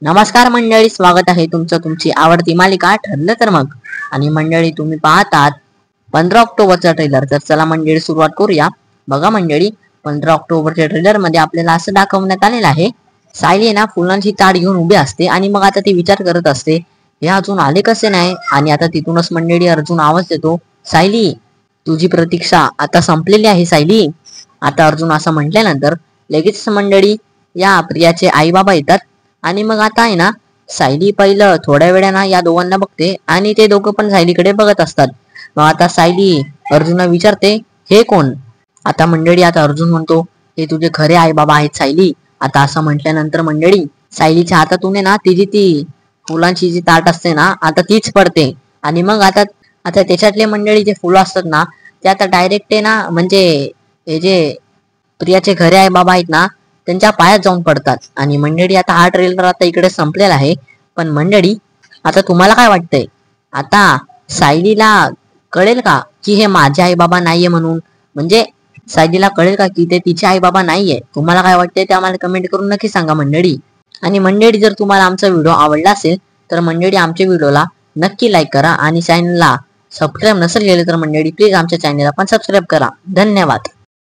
नमस्कार मंडळी, स्वागत आहे तुमचं तुमची आवडती मालिका ठरलं तर मग. आणि मंडळी, तुम्ही पाहतात 15 ऑक्टोबरचा ट्रेलर. तर चला मंडळी, सुरुवात करूया. बघा मंडळी, 15 ऑक्टोबरच्या ट्रेलर मध्ये आपल्याला असं दाखवण्यात आलेलं आहे, सायली ना फुलांची ताट घेऊन उभी असते आणि मग आता ती विचार करत असते, हे अजून आले कसे नाही. आणि आता तिथूनच मंडळी अर्जुन आवाज देतो, सायली तुझी प्रतीक्षा आता संपलेली आहे सायली. आता अर्जुन असं म्हटल्यानंतर लगेच मंडळी या प्रियाचे आई बाबा येतात. आणि मग आता आहे ना, सायली पहिलं थोड्या वेळानं या दोघांना बघते आणि ते दोघं पण सायलीकडे बघत असतात. मग आता सायली अर्जुनला विचारते, हे कोण. आता मंडळी आता अर्जुन म्हणतो, हे तुझे खरे आई बाबा आहेत सायली. आता असं म्हटल्यानंतर मंडळी सायलीच्या हातातून आहे ना तिची ती फुलांची जी ताट असते ना, आता तीच पडते. आणि मग आता आता त्याच्यातले मंडळी जे फुलं असतात ना, ते आता डायरेक्ट आहे ना, म्हणजे हे जे प्रियाचे खरे आई बाबा आहेत ना, त्यांच्या पायात जाऊन पडतात. आणि मंडळी आता हा ट्रेलर आता इकडे संपलेला आहे. पण मंडळी, आता तुम्हाला काय वाटतंय, आता सायलीला कळेल का की हे माझे आई बाबा नाहीये म्हणून. म्हणजे सायलीला कळेल का की ते तिचे आई बाबा नाहीये. तुम्हाला काय वाटतंय ते आम्हाला कमेंट करून नक्की सांगा मंडळी. आणि मंडळी, जर तुम्हाला आमचा व्हिडिओ आवडला असेल तर मंडळी आमच्या व्हिडिओला नक्की लाईक करा. आणि चॅनलला सबस्क्राईब नसेल केले तर मंडळी प्लीज आमच्या चॅनलला पण सबस्क्राईब करा. धन्यवाद.